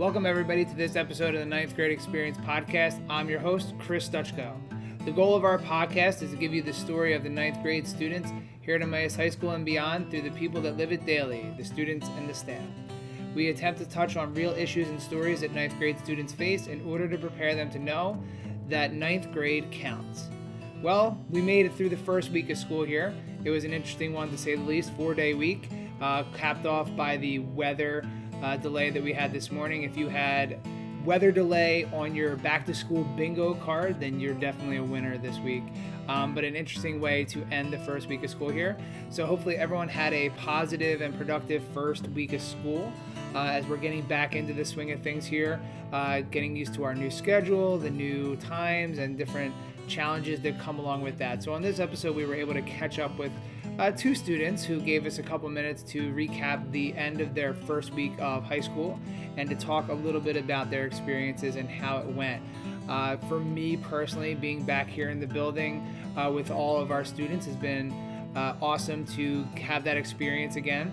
Welcome everybody to this episode of the Ninth Grade Experience podcast. I'm your host, Chris Stuchko. The goal of our podcast is to give you the story of the ninth grade students here at Emmaus High School and beyond through the people that live it daily, the students and the staff. We attempt to touch on real issues and stories that ninth grade students face in order to prepare them to know that ninth grade counts. Well, we made it through the first week of school here. It was an interesting one to say the least, 4-day week, capped off by the weather delay that we had this morning. If you had weather delay on your back to school bingo card, then you're definitely a winner this week. But an interesting way to end the first week of school here. So hopefully everyone had a positive and productive first week of school as we're getting back into the swing of things here, getting used to our new schedule, the new times, and different challenges that come along with that. So on this episode, we were able to catch up with two students who gave us a couple minutes to recap the end of their first week of high school and to talk a little bit about their experiences and how it went. For me personally, being back here in the building with all of our students has been awesome to have that experience again.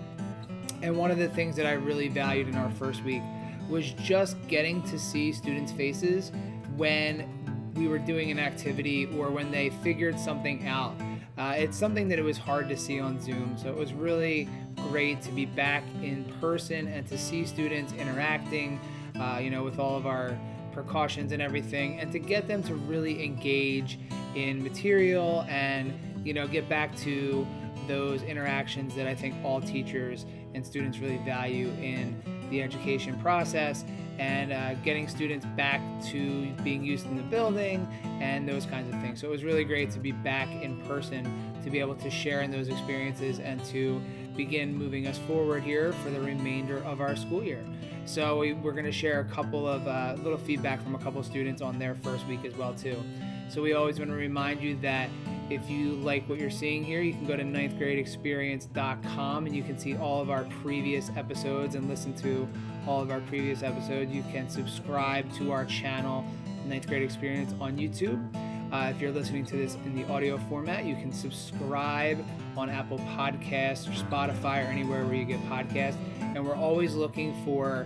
And one of the things that I really valued in our first week was just getting to see students' faces when we were doing an activity or when they figured something out. It's something that it was hard to see on Zoom, so it was really great to be back in person and to see students interacting, with all of our precautions and everything, and to get them to really engage in material and, get back to those interactions that I think all teachers and students really value in the education process, and getting students back to being used in the building and those kinds of things. So it was really great to be back in person, to be able to share in those experiences and to begin moving us forward here for the remainder of our school year. So we're going to share a couple of little feedback from a couple of students on their first week as well too. So we always want to remind you that if you like what you're seeing here, you can go to ninthgradeexperience.com and you can see all of our previous episodes and listen to all of our previous episodes. You can subscribe to our channel, Ninth Grade Experience, on YouTube. If you're listening to this in the audio format, you can subscribe on Apple Podcasts or Spotify or anywhere where you get podcasts. And we're always looking for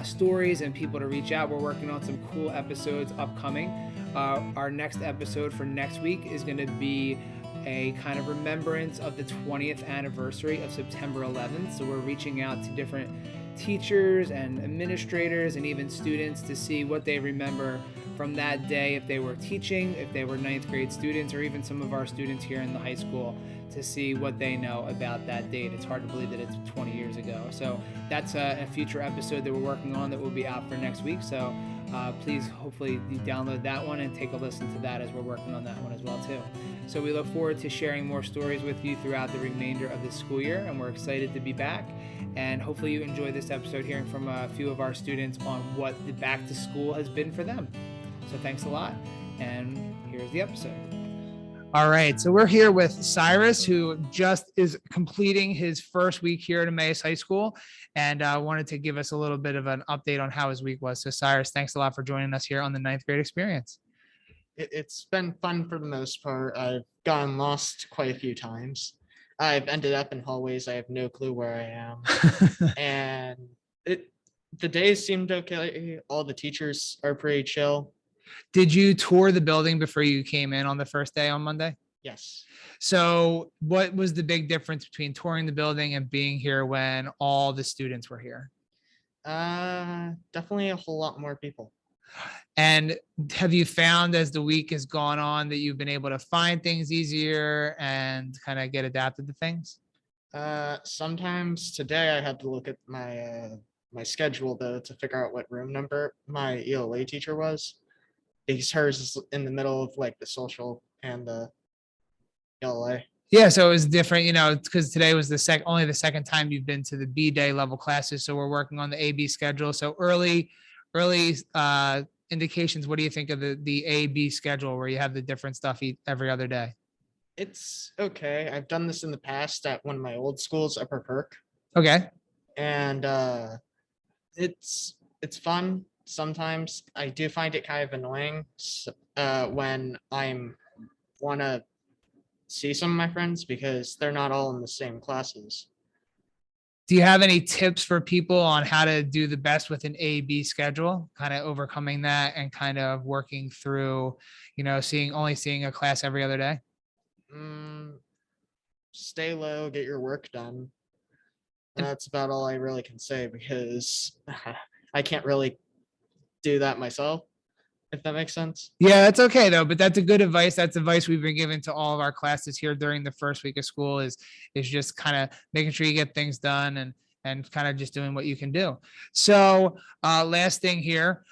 stories and people to reach out. We're working on some cool episodes upcoming. Our next episode for next week is going to be a kind of remembrance of the 20th anniversary of September 11th. So we're reaching out to different teachers and administrators and even students to see what they remember from that day, if they were teaching, if they were ninth grade students, or even some of our students here in the high school, to see what they know about that date. It's hard to believe that it's 20 years ago. So that's a future episode that we're working on that will be out for next week. So please, hopefully you download that one and take a listen to that as we're working on that one as well too. So we look forward to sharing more stories with you throughout the remainder of this school year, and we're excited to be back. And hopefully you enjoy this episode hearing from a few of our students on what the back to school has been for them. So thanks a lot, and here's the episode. All right, so we're here with Cyrus, who just is completing his first week here at Emmaus High School, and wanted to give us a little bit of an update on how his week was. So Cyrus, thanks a lot for joining us here on the Ninth Grade Experience. It's been fun for the most part. I've gotten lost quite a few times. I've ended up in hallways I have no clue where I am. And the days seemed okay. All the teachers are pretty chill. Did you tour the building before you came in on the first day on Monday? Yes. So what was the big difference between touring the building and being here when all the students were here? Definitely a whole lot more people. And have you found as the week has gone on that you've been able to find things easier and kind of get adapted to things? Sometimes today I had to look at my schedule to figure out what room number my ELA teacher was, because hers is in the middle of like the social and the ELA. Yeah, so it was different, because today was only the second time you've been to the B day level classes. So we're working on the AB schedule. So early indications. What do you think of the AB schedule where you have the different stuff every other day? It's okay. I've done this in the past at one of my old schools, Upper Kirk. Okay. And it's fun. Sometimes I do find it kind of annoying when I want to see some of my friends because they're not all in the same classes. Do you have any tips for people on how to do the best with an A-B schedule, kind of overcoming that and kind of working through, only seeing a class every other day? Stay low, get your work done. That's about all I really can say because I can't really do that myself, if that makes sense. Yeah, that's okay though, but that's a good advice. That's advice we've been given to all of our classes here during the first week of school is just kind of making sure you get things done and kind of just doing what you can do. So last thing here.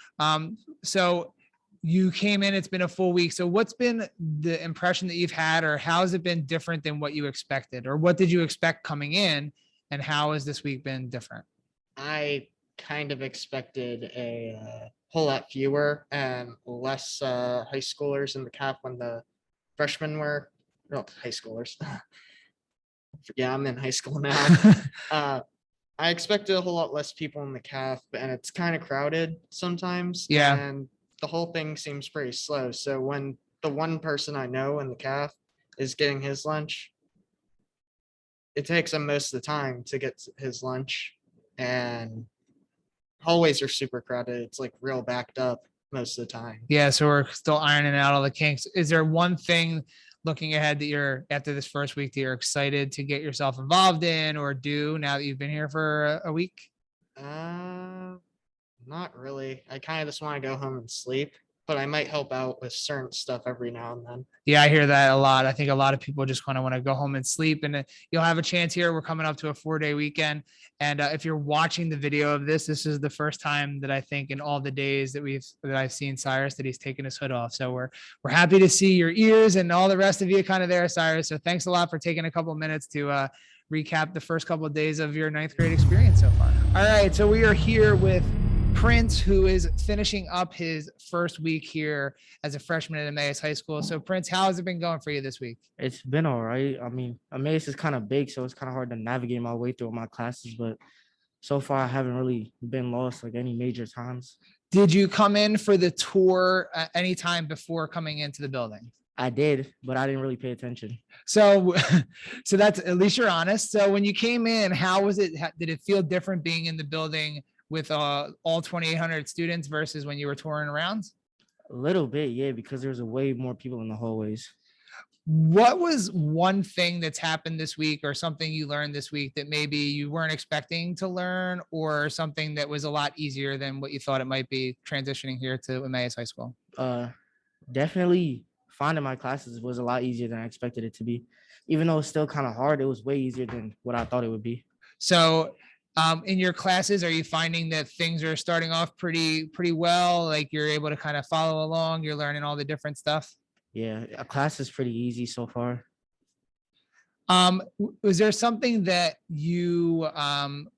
So you came in, it's been a full week. So what's been the impression that you've had, or how has it been different than what you expected, or what did you expect coming in, and how has this week been different? I kind of expected a whole lot fewer and less high schoolers in the CAF when the freshmen were, no, high schoolers. Yeah, I'm in high school now. I expected a whole lot less people in the CAF, and it's kind of crowded sometimes. Yeah. And the whole thing seems pretty slow. So when the one person I know in the CAF is getting his lunch, it takes him most of the time to get his lunch, and hallways are super crowded. It's like real backed up most of the time. Yeah, so we're still ironing out all the kinks. Is there one thing looking ahead that you're, after this first week, that you're excited to get yourself involved in or do now that you've been here for a week? Not really. I kind of just want to go home and sleep, but I might help out with certain stuff every now and then. Yeah, I hear that a lot. I think a lot of people just kind of want to go home and sleep, and you'll have a chance here. We're coming up to a 4-day weekend. And if you're watching the video of this is the first time that I think in all the days that I've seen Cyrus that he's taken his hood off. So we're happy to see your ears and all the rest of you kind of there, Cyrus. So thanks a lot for taking a couple of minutes to recap the first couple of days of your 9th grade experience so far. All right, so we are here with Prince, who is finishing up his first week here as a freshman at Emmaus High School. So Prince, how has it been going for you this week? It's been all right. I mean, Emmaus is kind of big, so it's kind of hard to navigate my way through my classes, but so far I haven't really been lost like any major times. Did you come in for the tour anytime before coming into the building? I did, but I didn't really pay attention. So that's, at least you're honest. So when you came in, how was it? Did it feel different being in the building with all 2,800 students versus when you were touring around? A little bit, yeah, because there's way more people in the hallways. What was one thing that's happened this week, or something you learned this week that maybe you weren't expecting to learn, or something that was a lot easier than what you thought it might be transitioning here to Emmaus High School? Definitely finding my classes was a lot easier than I expected it to be. Even though it's still kind of hard, it was way easier than what I thought it would be. So in your classes, are you finding that things are starting off pretty well? Like you're able to kind of follow along, you're learning all the different stuff? Yeah, a class is pretty easy so far. Was there something that you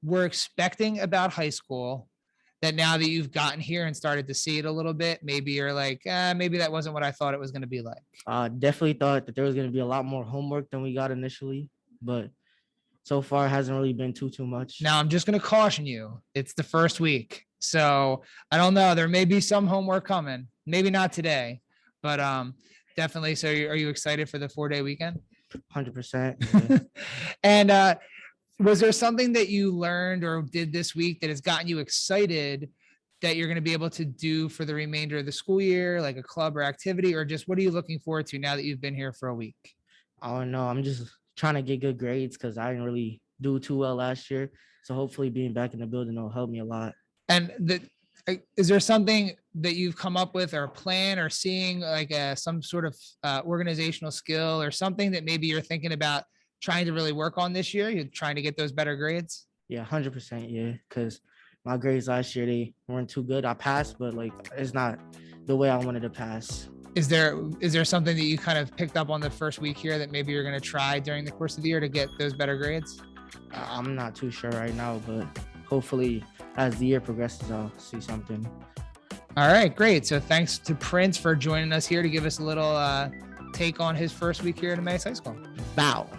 were expecting about high school that now that you've gotten here and started to see it a little bit, maybe you're like, maybe that wasn't what I thought it was going to be like? Definitely thought that there was going to be a lot more homework than we got initially, but so far it hasn't really been too much. Now, I'm just going to caution you. It's the first week. So I don't know. There may be some homework coming. Maybe not today, but definitely. So are you excited for the 4-day weekend? 100%. Yeah. And was there something that you learned or did this week that has gotten you excited that you're going to be able to do for the remainder of the school year, like a club or activity, or just what are you looking forward to now that you've been here for a week? I don't know. I'm just trying to get good grades because I didn't really do too well last year. So hopefully being back in the building will help me a lot. And is there something that you've come up with or a plan or seeing like some sort of organizational skill or something that maybe you're thinking about trying to really work on this year? You're trying to get those better grades? Yeah, 100%. Yeah, because my grades last year, they weren't too good. I passed, but like it's not the way I wanted to pass. Is there something that you kind of picked up on the first week here that maybe you're going to try during the course of the year to get those better grades? I'm not too sure right now, but hopefully as the year progresses, I'll see something. All right, great. So thanks to Prince for joining us here to give us a little take on his first week here at Emmaus High School. Bow.